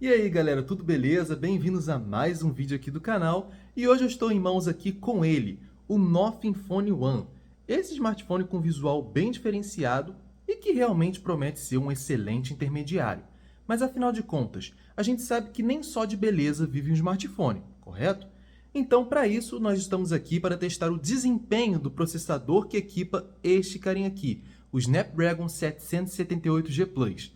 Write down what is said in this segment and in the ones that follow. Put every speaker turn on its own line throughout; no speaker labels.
E aí galera, tudo beleza? Bem-vindos a mais um vídeo aqui do canal e hoje eu estou em mãos aqui com ele, o Nothing Phone One. Esse smartphone com visual bem diferenciado e que realmente promete ser um excelente intermediário. Mas afinal de contas, a gente sabe que nem só de beleza vive um smartphone, correto? Então para isso nós estamos aqui para testar o desempenho do processador que equipa este carinha aqui, o Snapdragon 778G Plus.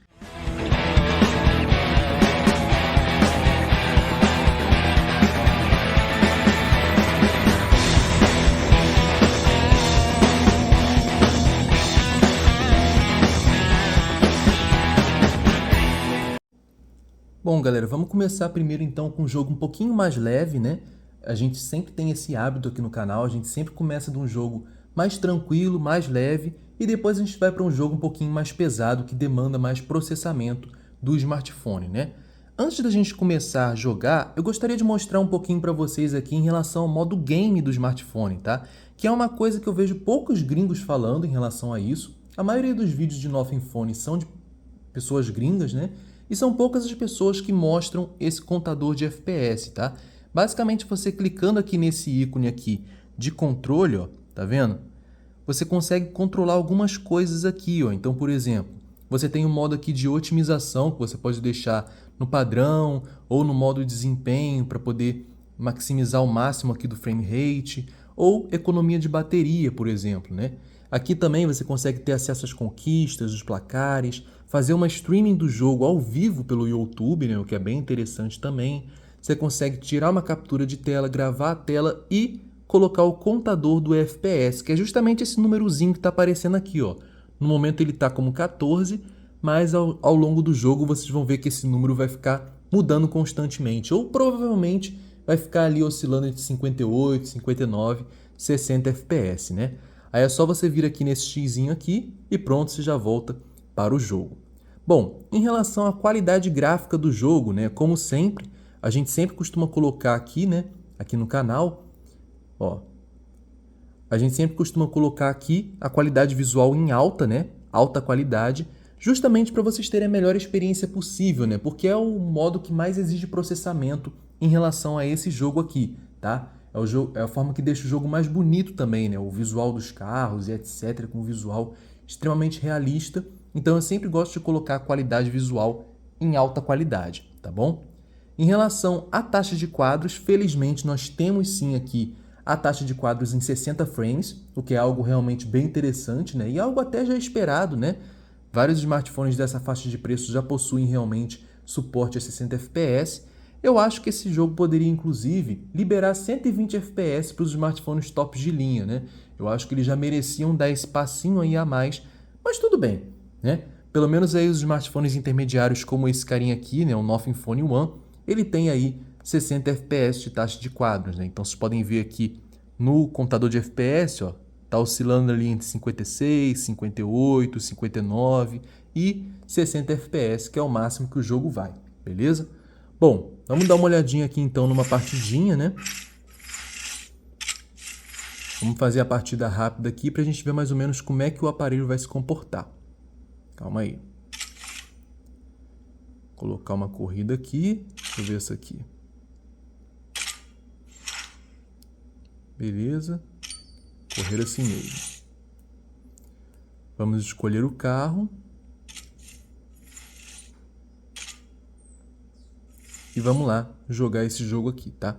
Bom, galera, vamos começar primeiro então com um jogo um pouquinho mais leve, né? A gente sempre tem esse hábito aqui no canal, a gente sempre começa de um jogo mais tranquilo, mais leve, e depois a gente vai para um jogo um pouquinho mais pesado, que demanda mais processamento do smartphone, né? Antes da gente começar a jogar, eu gostaria de mostrar um pouquinho para vocês aqui em relação ao modo game do smartphone, tá? Que é uma coisa que eu vejo poucos gringos falando em relação a isso. A maioria dos vídeos de Nothing Phone são de pessoas gringas, né? E são poucas as pessoas que mostram esse contador de FPS, tá? Basicamente, você clicando aqui nesse ícone aqui de controle, ó, tá vendo? Você consegue controlar algumas coisas aqui, ó. Então, por exemplo, você tem um modo aqui de otimização que você pode deixar no padrão ou no modo de desempenho para poder maximizar o máximo aqui do frame rate, ou economia de bateria, por exemplo, né? Aqui também você consegue ter acesso às conquistas, os placares, fazer uma streaming do jogo ao vivo pelo YouTube, né, o que é bem interessante também. Você consegue tirar uma captura de tela, gravar a tela e colocar o contador do FPS, que é justamente esse númerozinho que está aparecendo aqui, ó. No momento ele está como 14, mas ao longo do jogo vocês vão ver que esse número vai ficar mudando constantemente, ou provavelmente vai ficar ali oscilando entre 58, 59, 60 FPS, né? Aí é só você vir aqui nesse xizinho aqui e pronto, você já volta para o jogo. Bom, em relação à qualidade gráfica do jogo, né, como sempre, a gente sempre costuma colocar aqui, né, aqui no canal, ó, a gente sempre costuma colocar aqui a qualidade visual em alta, né, alta qualidade, justamente para vocês terem a melhor experiência possível, né, porque é o modo que mais exige processamento em relação a esse jogo aqui, tá? É a forma que deixa o jogo mais bonito também, né? O visual dos carros e etc, com um visual extremamente realista. Então eu sempre gosto de colocar a qualidade visual em alta qualidade, tá bom? Em relação à taxa de quadros, felizmente nós temos sim aqui a taxa de quadros em 60 frames, o que é algo realmente bem interessante, né? E algo até já esperado, né? Vários smartphones dessa faixa de preço já possuem realmente suporte a 60 FPS. Eu acho que esse jogo poderia, inclusive, liberar 120 FPS para os smartphones tops de linha, né? Eu acho que eles já mereciam dar esse passinho aí a mais, mas tudo bem, né? Pelo menos aí os smartphones intermediários como esse carinha aqui, né, o Nothing Phone One, ele tem aí 60 FPS de taxa de quadros, né? Então vocês podem ver aqui no contador de FPS, ó, tá oscilando ali entre 56, 58, 59 e 60 FPS, que é o máximo que o jogo vai, beleza? Bom, vamos dar uma olhadinha aqui então numa partidinha, né? Vamos fazer a partida rápida aqui para a gente ver mais ou menos como é que o aparelho vai se comportar. Calma aí. Colocar uma corrida aqui. Deixa eu ver essa aqui. Beleza. Correr assim mesmo. Vamos escolher o carro. E vamos lá jogar esse jogo aqui, tá?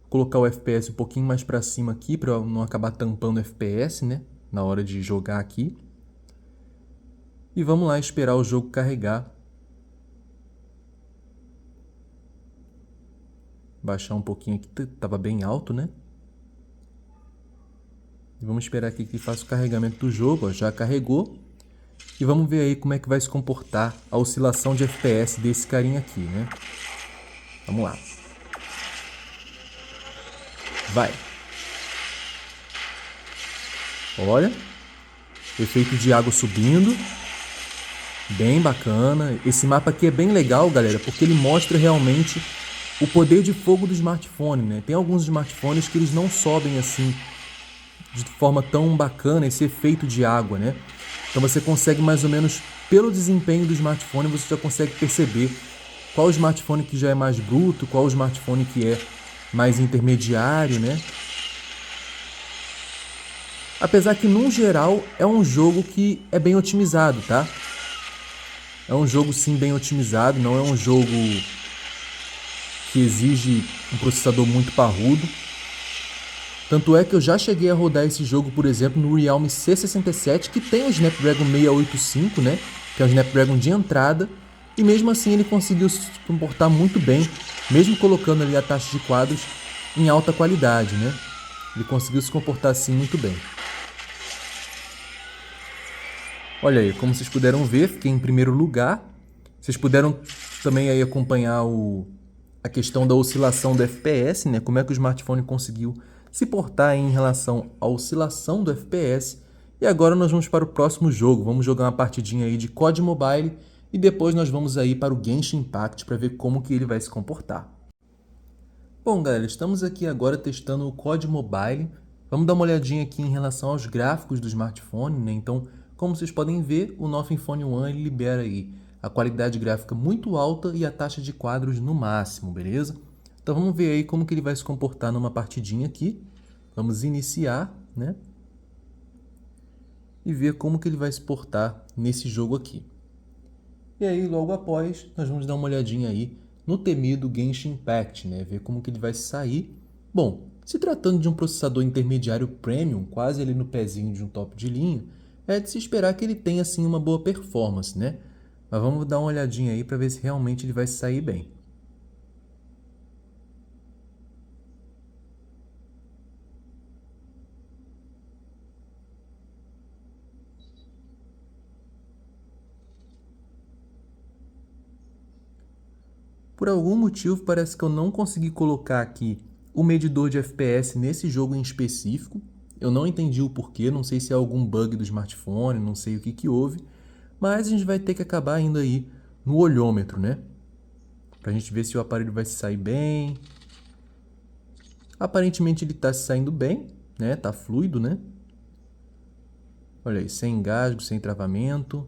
Vou colocar o FPS um pouquinho mais para cima aqui para não acabar tampando o FPS, né? Na hora de jogar aqui. E vamos lá esperar o jogo carregar. Baixar um pouquinho aqui, tava bem alto, né? E vamos esperar aqui que faça o carregamento do jogo, ó, já carregou. E vamos ver aí como é que vai se comportar a oscilação de FPS desse carinha aqui, né? Vamos lá. Vai. Olha. Efeito de água subindo. Bem bacana. Esse mapa aqui é bem legal, galera, porque ele mostra realmente o poder de fogo do smartphone, né? Tem alguns smartphones que eles não sobem assim de forma tão bacana esse efeito de água, né? Então você consegue mais ou menos, pelo desempenho do smartphone, você já consegue perceber qual smartphone que já é mais bruto, qual smartphone que é mais intermediário, né? Apesar que, no geral, é um jogo que é bem otimizado, tá? É um jogo, sim, bem otimizado, não é um jogo que exige um processador muito parrudo. Tanto é que eu já cheguei a rodar esse jogo, por exemplo, no Realme C67, que tem o Snapdragon 685, né? Que é o Snapdragon de entrada, e mesmo assim ele conseguiu se comportar muito bem, mesmo colocando ali a taxa de quadros em alta qualidade, né? Ele conseguiu se comportar assim muito bem. Olha aí, como vocês puderam ver, fiquei em primeiro lugar. Vocês puderam também aí acompanhar a questão da oscilação do FPS, né? Como é que o smartphone conseguiu se portar em relação à oscilação do FPS. E agora nós vamos para o próximo jogo. Vamos jogar uma partidinha aí de COD Mobile e depois nós vamos aí para o Genshin Impact para ver como que ele vai se comportar. Bom, galera, estamos aqui agora testando o COD Mobile. Vamos dar uma olhadinha aqui em relação aos gráficos do smartphone, né? Então, como vocês podem ver, o Nothing Phone 1 ele libera aí a qualidade gráfica muito alta e a taxa de quadros no máximo, beleza? Então vamos ver aí como que ele vai se comportar numa partidinha aqui. Vamos iniciar, né? E ver como que ele vai se portar nesse jogo aqui. E aí, logo após, nós vamos dar uma olhadinha aí no temido Genshin Impact, né? Ver como que ele vai sair. Bom, se tratando de um processador intermediário premium, quase ali no pezinho de um top de linha, é de se esperar que ele tenha assim uma boa performance, né? Mas vamos dar uma olhadinha aí para ver se realmente ele vai sair bem. Por algum motivo, parece que eu não consegui colocar aqui o medidor de FPS nesse jogo em específico. Eu não entendi o porquê, não sei se é algum bug do smartphone, não sei o que que houve, mas a gente vai ter que acabar indo aí no olhômetro, né? Pra gente ver se o aparelho vai se sair bem. Aparentemente ele tá se saindo bem, né? Tá fluido, né? Olha aí, sem engasgo, sem travamento.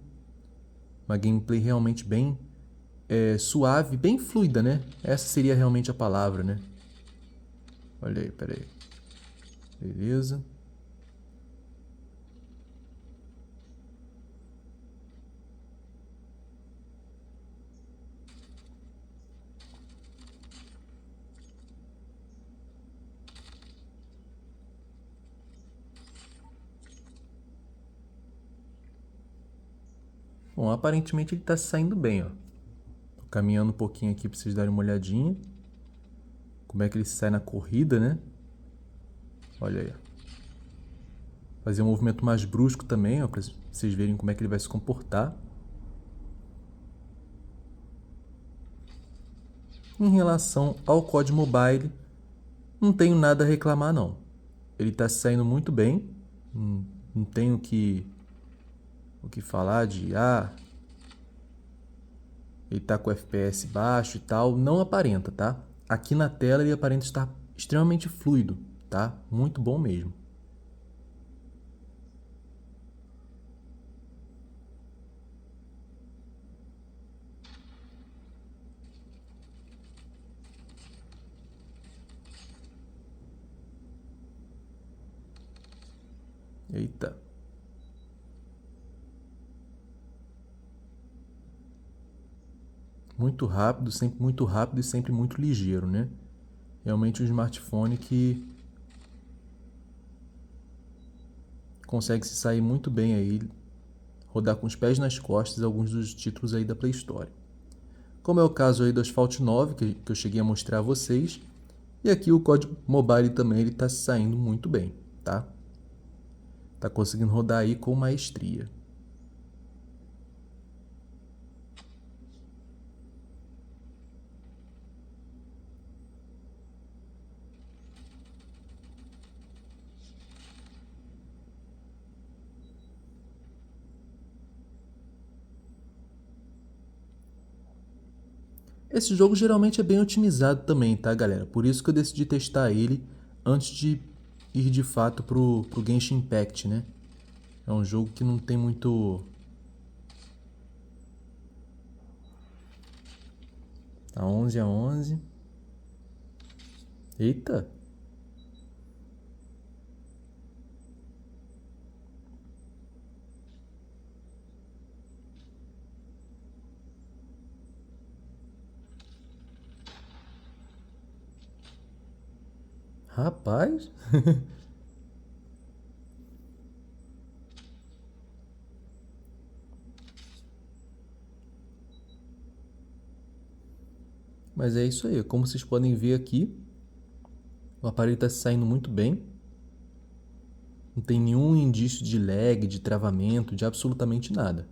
Uma gameplay realmente bem suave, bem fluida, né? Essa seria realmente a palavra, né? Olha aí, pera aí. Beleza. Bom, aparentemente ele está saindo bem, ó. Tô caminhando um pouquinho aqui para vocês darem uma olhadinha. Como é que ele sai na corrida, né? Olha aí, ó. Fazer um movimento mais brusco também, ó, para vocês verem como é que ele vai se comportar. Em relação ao COD Mobile, não tenho nada a reclamar não. Ele está saindo muito bem. Não tenho o que falar de ele tá com FPS baixo e tal, não aparenta, tá? Aqui na tela ele aparenta estar extremamente fluido, tá? Muito bom mesmo. Eita. Muito rápido e sempre muito ligeiro, né? Realmente um smartphone que consegue se sair muito bem aí, rodar com os pés nas costas alguns dos títulos aí da Play Store. Como é o caso aí do Asphalt 9, que eu cheguei a mostrar a vocês, e aqui o COD Mobile também ele está se saindo muito bem, tá? Tá conseguindo rodar aí com maestria. Esse jogo geralmente é bem otimizado também, tá, galera? Por isso que eu decidi testar ele antes de ir de fato pro Genshin Impact, né? É um jogo que não tem A 11, a 11. Eita! Rapaz! Mas é isso aí, como vocês podem ver aqui, o aparelho está saindo muito bem. Não tem nenhum indício de lag, de travamento, de absolutamente nada.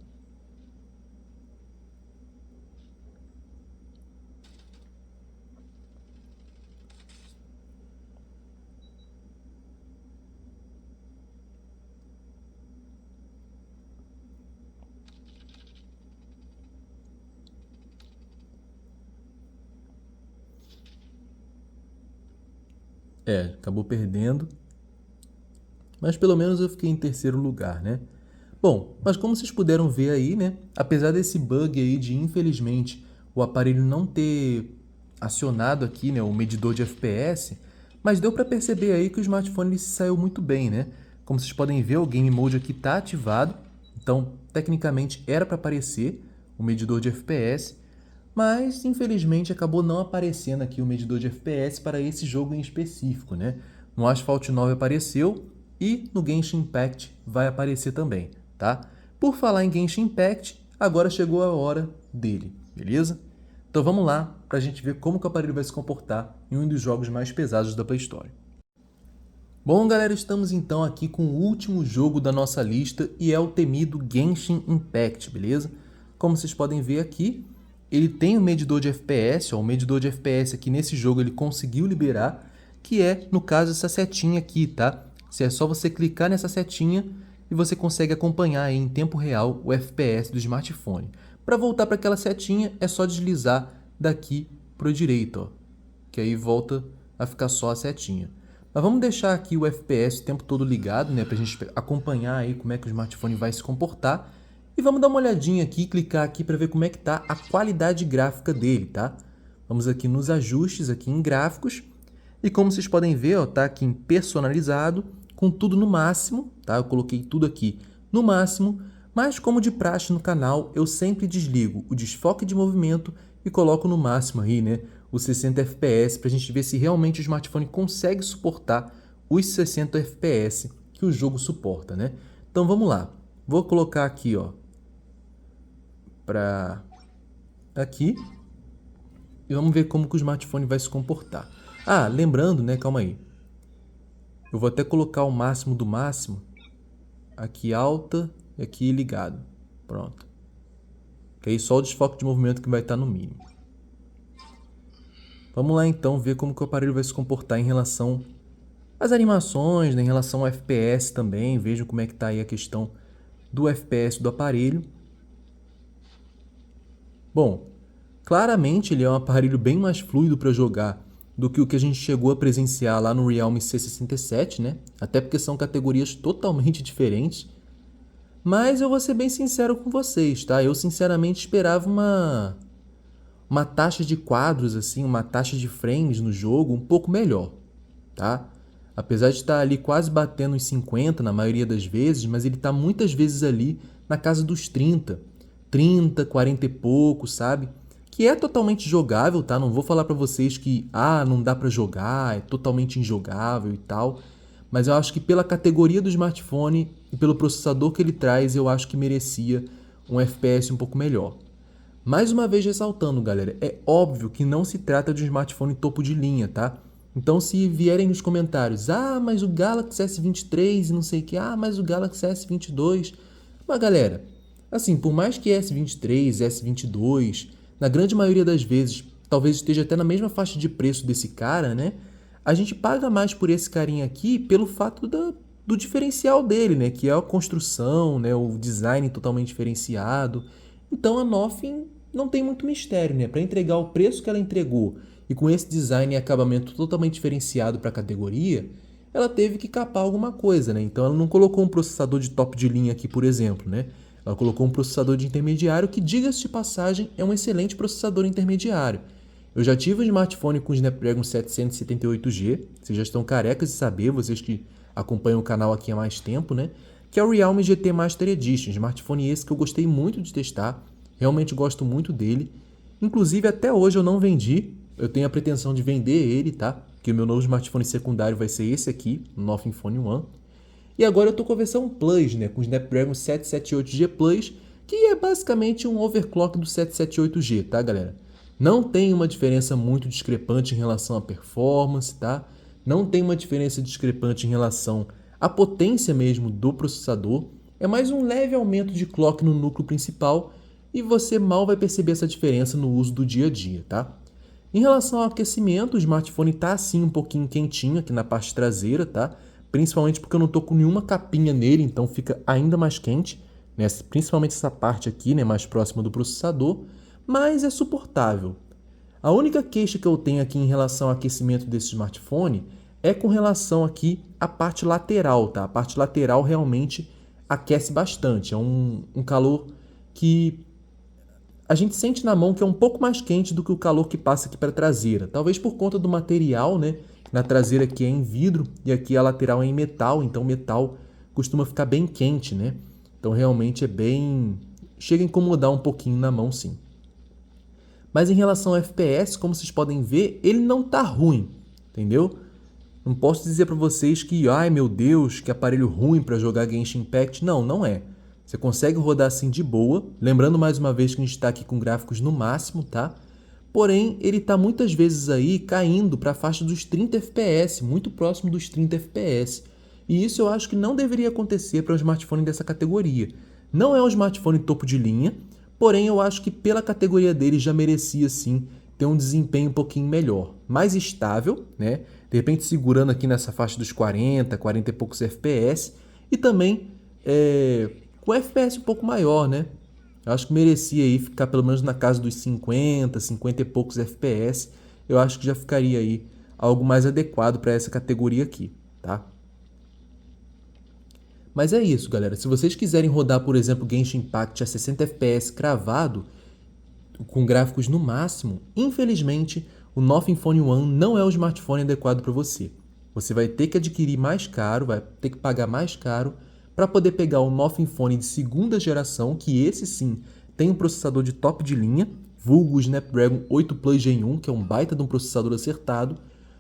Acabou perdendo. Mas pelo menos eu fiquei em terceiro lugar, né? Bom, mas como vocês puderam ver aí, né? Apesar desse bug aí de, infelizmente, o aparelho não ter acionado aqui, né, o medidor de FPS, mas deu para perceber aí que o smartphone se saiu muito bem, né? Como vocês podem ver, o Game Mode aqui está ativado, então tecnicamente era para aparecer o medidor de FPS, mas infelizmente acabou não aparecendo aqui o medidor de FPS para esse jogo em específico, né? No Asphalt 9 apareceu e no Genshin Impact vai aparecer também, tá? Por falar em Genshin Impact, agora chegou a hora dele, beleza? Então vamos lá para a gente ver como que o aparelho vai se comportar em um dos jogos mais pesados da Play Store. Bom, galera, estamos então aqui com o último jogo da nossa lista e é o temido Genshin Impact, beleza? Como vocês podem ver aqui, ele tem um medidor de FPS, ó, o medidor de FPS aqui nesse jogo ele conseguiu liberar, que é, no caso, essa setinha aqui, tá? Se é só você clicar nessa setinha e você consegue acompanhar aí em tempo real o FPS do smartphone. Para voltar para aquela setinha, é só deslizar daqui para a direita, ó, que aí volta a ficar só a setinha. Mas vamos deixar aqui o FPS o tempo todo ligado, né, para a gente acompanhar aí como é que o smartphone vai se comportar. E vamos dar uma olhadinha aqui, clicar aqui para ver como é que tá a qualidade gráfica dele, tá? Vamos aqui nos ajustes, aqui em gráficos. E como vocês podem ver, ó, tá aqui em personalizado, com tudo no máximo, tá? Eu coloquei tudo aqui no máximo, mas como de praxe no canal, eu sempre desligo o desfoque de movimento e coloco no máximo aí, né? Os 60 FPS para a gente ver se realmente o smartphone consegue suportar os 60 FPS que o jogo suporta, né? Então vamos lá. Vou colocar aqui, ó, para aqui e vamos ver como que o smartphone vai se comportar. Ah, lembrando, né? Calma aí. Eu vou até colocar o máximo do máximo. Aqui alta e aqui ligado. Pronto. Que aí só o desfoque de movimento que vai estar no mínimo. Vamos lá então ver como que o aparelho vai se comportar em relação às animações, né, em relação ao FPS também. Vejam como é que está aí a questão do FPS do aparelho. Bom, claramente ele é um aparelho bem mais fluido para jogar do que o que a gente chegou a presenciar lá no Realme C67, né? Até porque são categorias totalmente diferentes. Mas eu vou ser bem sincero com vocês, tá? Eu sinceramente esperava uma taxa de quadros, assim, uma taxa de frames no jogo um pouco melhor, tá? Apesar de estar ali quase batendo os 50 na maioria das vezes, mas ele está muitas vezes ali na casa dos 30, 40 e pouco, sabe? Que é totalmente jogável, tá? Não vou falar para vocês que, não dá para jogar, é totalmente injogável e tal. Mas eu acho que pela categoria do smartphone e pelo processador que ele traz, eu acho que merecia um FPS um pouco melhor. Mais uma vez ressaltando, galera, é óbvio que não se trata de um smartphone topo de linha, tá? Então se vierem nos comentários, mas o Galaxy S23 e não sei o que, mas o Galaxy S22... Mas galera, assim, por mais que S23, S22, na grande maioria das vezes, talvez esteja até na mesma faixa de preço desse cara, né? A gente paga mais por esse carinha aqui pelo fato do diferencial dele, né? Que é a construção, né? O design totalmente diferenciado. Então a Nothing não tem muito mistério, né? Para entregar o preço que ela entregou e com esse design e acabamento totalmente diferenciado para a categoria, ela teve que capar alguma coisa, né? Então ela não colocou um processador de top de linha aqui, por exemplo, né? Ela colocou um processador de intermediário que, diga-se de passagem, é um excelente processador intermediário. Eu já tive um smartphone com Snapdragon 778G, vocês já estão carecas de saber, vocês que acompanham o canal aqui há mais tempo, né? Que é o Realme GT Master Edition, smartphone esse que eu gostei muito de testar, realmente gosto muito dele. Inclusive, até hoje eu não vendi, eu tenho a pretensão de vender ele, tá? Porque o meu novo smartphone secundário vai ser esse aqui, o Nothing Phone One. E agora eu tô com a versão Plus, né? Com o Snapdragon 778G Plus, que é basicamente um overclock do 778G, tá, galera? Não tem uma diferença muito discrepante em relação à performance, tá? Não tem uma diferença discrepante em relação à potência mesmo do processador. É mais um leve aumento de clock no núcleo principal e você mal vai perceber essa diferença no uso do dia a dia, tá? Em relação ao aquecimento, o smartphone tá assim um pouquinho quentinho aqui na parte traseira, tá? Principalmente porque eu não tô com nenhuma capinha nele, então fica ainda mais quente, né? Principalmente essa parte aqui, né, mais próxima do processador, mas é suportável. A única queixa que eu tenho aqui em relação ao aquecimento desse smartphone é com relação aqui à parte lateral, tá? A parte lateral realmente aquece bastante, é um calor que a gente sente na mão que é um pouco mais quente do que o calor que passa aqui para a traseira. Talvez por conta do material, né? Na traseira aqui é em vidro e aqui a lateral é em metal, então o metal costuma ficar bem quente, né? Então realmente é bem... chega a incomodar um pouquinho na mão, sim. Mas em relação ao FPS, como vocês podem ver, ele não tá ruim, entendeu? Não posso dizer para vocês que, ai meu Deus, que aparelho ruim para jogar Genshin Impact. Não, não é. Você consegue rodar assim de boa, lembrando mais uma vez que a gente está aqui com gráficos no máximo, tá? Porém, ele está muitas vezes aí caindo para a faixa dos 30 FPS, muito próximo dos 30 FPS. E isso eu acho que não deveria acontecer para um smartphone dessa categoria. Não é um smartphone topo de linha, porém eu acho que pela categoria dele já merecia sim ter um desempenho um pouquinho melhor, mais estável, né? De repente segurando aqui nessa faixa dos 40, 40 e poucos FPS e também com FPS um pouco maior, né? Eu acho que merecia aí ficar pelo menos na casa dos 50, 50 e poucos FPS. Eu acho que já ficaria aí algo mais adequado para essa categoria aqui, tá? Mas é isso, galera. Se vocês quiserem rodar, por exemplo, Genshin Impact a 60 FPS cravado, com gráficos no máximo, infelizmente, o Nothing Phone One não é o smartphone adequado para você. Você vai ter que adquirir mais caro, vai ter que pagar mais caro para poder pegar o Nothing Phone de segunda geração, que esse sim tem um processador de top de linha, vulgo Snapdragon 8 Plus Gen 1, que é um baita de um processador acertado,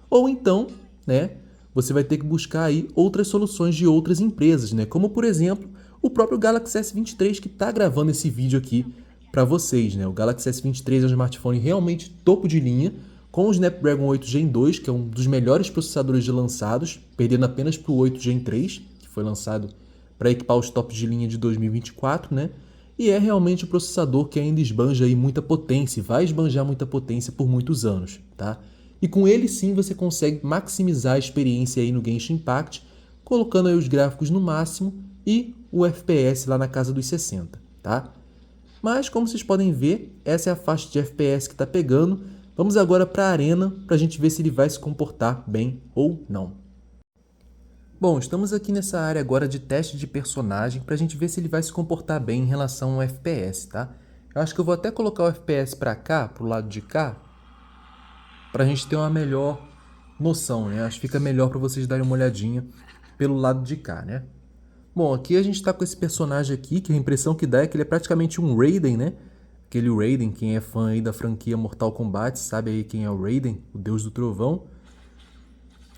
ou então, né, você vai ter que buscar aí outras soluções de outras empresas, né, como por exemplo, o próprio Galaxy S23 que está gravando esse vídeo aqui para vocês, né? O Galaxy S23 é um smartphone realmente topo de linha, com o Snapdragon 8 Gen 2, que é um dos melhores processadores já lançados, perdendo apenas para o 8 Gen 3, que foi lançado para equipar os tops de linha de 2024, né? E é realmente um processador que ainda esbanja aí muita potência, e vai esbanjar muita potência por muitos anos, tá? E com ele sim você consegue maximizar a experiência aí no Genshin Impact, colocando aí os gráficos no máximo e o FPS lá na casa dos 60, tá? Mas como vocês podem ver, essa é a faixa de FPS que está pegando. Vamos agora para a arena para a gente ver se ele vai se comportar bem ou não. Bom, estamos aqui nessa área agora de teste de personagem para a gente ver se ele vai se comportar bem em relação ao FPS, tá? Eu acho que eu vou até colocar o FPS para cá, para o lado de cá, para a gente ter uma melhor noção, né? Acho que fica melhor para vocês darem uma olhadinha pelo lado de cá, né? Bom, aqui a gente está com esse personagem aqui, que a impressão que dá é que ele é praticamente um Raiden, né? Aquele Raiden, quem é fã aí da franquia Mortal Kombat sabe aí quem é o Raiden, o Deus do Trovão.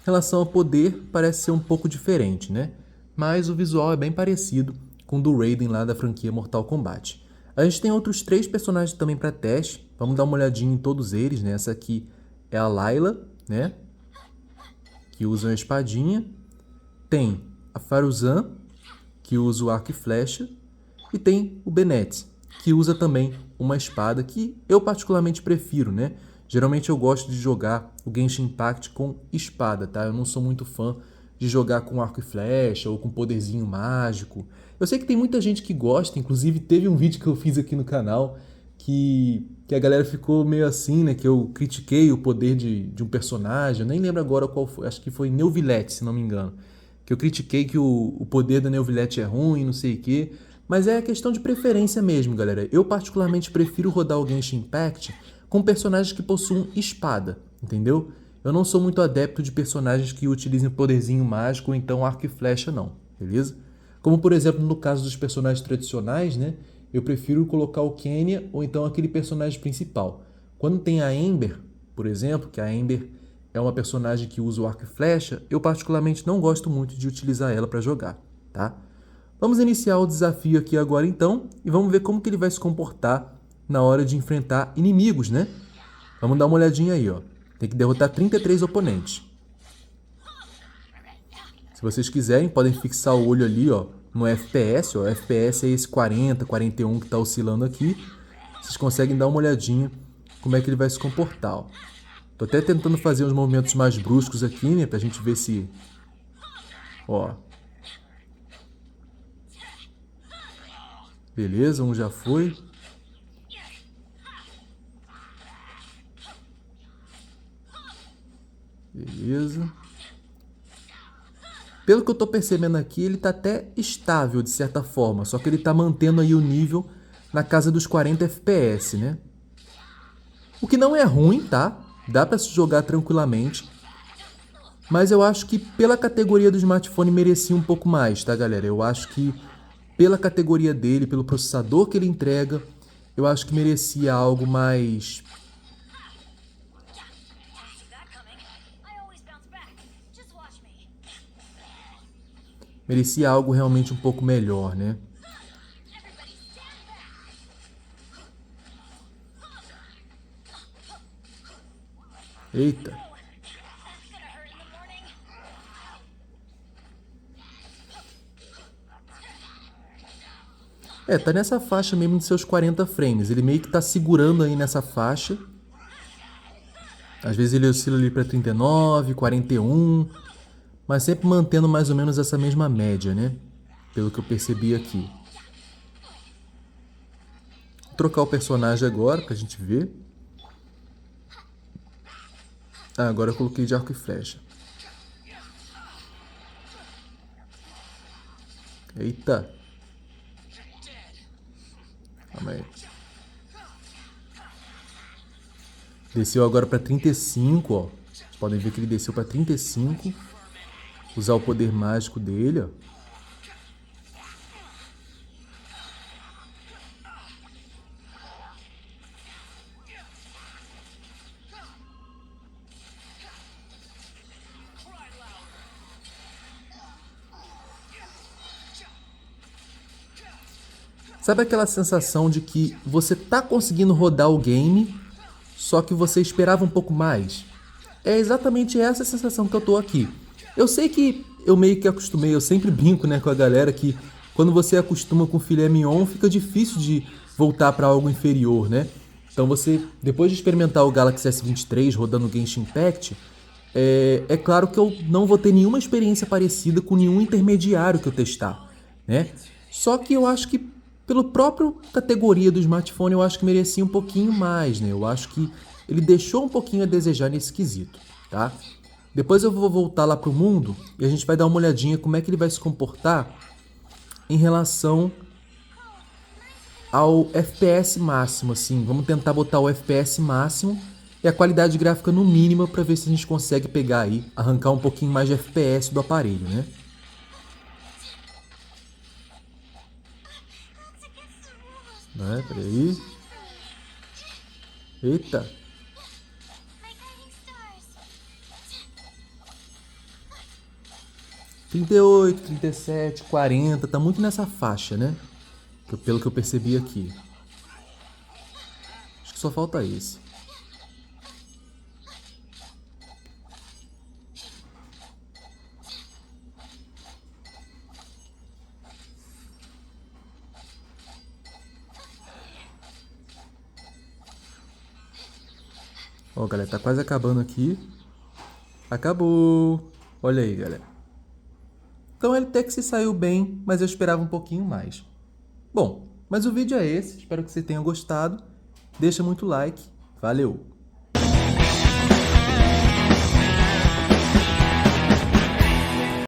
Em relação ao poder, parece ser um pouco diferente, né? Mas o visual é bem parecido com o do Raiden lá da franquia Mortal Kombat. A gente tem outros 3 personagens também para teste, vamos dar uma olhadinha em todos eles, né? Essa aqui é a Layla, né? Que usa uma espadinha. Tem a Faruzan, que usa o arco e flecha, e tem o Bennett, que usa também uma espada que eu particularmente prefiro, né? Geralmente eu gosto de jogar o Genshin Impact com espada, tá? Eu não sou muito fã de jogar com arco e flecha ou com poderzinho mágico. Eu sei que tem muita gente que gosta, inclusive teve um vídeo que eu fiz aqui no canal que a galera ficou meio assim, né? Que eu critiquei o poder de um personagem, eu nem lembro agora qual foi, acho que foi Neuvillette, se não me engano. Que eu critiquei que o poder da Neuvillette é ruim, não sei o quê. Mas é questão de preferência mesmo, galera. Eu particularmente prefiro rodar o Genshin Impact com personagens que possuam espada, entendeu? Eu não sou muito adepto de personagens que utilizem poderzinho mágico ou então arco e flecha não, beleza? Como por exemplo no caso dos personagens tradicionais, né? Eu prefiro colocar o Kenya ou então aquele personagem principal. Quando tem a Ember, por exemplo, que a Ember é uma personagem que usa o arco e flecha, eu particularmente não gosto muito de utilizar ela para jogar, tá? Vamos iniciar o desafio aqui agora então e vamos ver como que ele vai se comportar na hora de enfrentar inimigos, né? Vamos dar uma olhadinha aí, ó. Tem que derrotar 33 oponentes. Se vocês quiserem, podem fixar o olho ali, ó, no FPS, ó. O FPS é esse 40, 41 que está oscilando aqui. Vocês conseguem dar uma olhadinha como é que ele vai se comportar, ó. Tô até tentando fazer uns movimentos mais bruscos aqui, né, pra gente ver se... Ó. Beleza, um já foi. Beleza. Pelo que eu tô percebendo aqui, ele tá até estável de certa forma, só que ele tá mantendo aí o nível na casa dos 40 FPS, né? O que não é ruim, tá? Dá pra se jogar tranquilamente. Mas eu acho que pela categoria do smartphone merecia um pouco mais, tá, galera? Eu acho que pela categoria dele, pelo processador que ele entrega, eu acho que merecia algo mais... Merecia algo realmente um pouco melhor, né? Eita. Tá nessa faixa mesmo de seus 40 frames. Ele meio que tá segurando aí nessa faixa. Às vezes ele oscila ali para 39, 41, mas sempre mantendo mais ou menos essa mesma média, né? Pelo que eu percebi aqui. Vou trocar o personagem agora pra gente ver. Agora eu coloquei de arco e flecha. Eita. Calma aí. Desceu agora para 35, ó. Vocês podem ver que ele desceu para 35. Usar o poder mágico dele, ó. Sabe aquela sensação de que você tá conseguindo rodar o game, só que você esperava um pouco mais? É exatamente essa sensação que eu tô aqui. Eu sei que eu meio que acostumei, eu sempre brinco, né, com a galera que quando você acostuma com filé mignon, fica difícil de voltar para algo inferior, né? Então você, depois de experimentar o Galaxy S23 rodando o Genshin Impact, é claro que eu não vou ter nenhuma experiência parecida com nenhum intermediário que eu testar, né? Só que eu acho que pelo próprio categoria do smartphone, eu acho que merecia um pouquinho mais, né? Eu acho que ele deixou um pouquinho a desejar nesse quesito, tá? Depois eu vou voltar lá pro mundo e a gente vai dar uma olhadinha como é que ele vai se comportar em relação ao FPS máximo, assim. Vamos tentar botar o FPS máximo e a qualidade gráfica no mínimo para ver se a gente consegue pegar aí, arrancar um pouquinho mais de FPS do aparelho, né? Peraí. Eita. 38, 37, 40, tá muito nessa faixa, né? Pelo que eu percebi aqui. Acho que só falta esse. Ó, galera, tá quase acabando aqui. Acabou! Olha aí, galera. Então ele até que se saiu bem, mas eu esperava um pouquinho mais. Bom, mas o vídeo é esse. Espero que você tenha gostado. Deixa muito like. Valeu!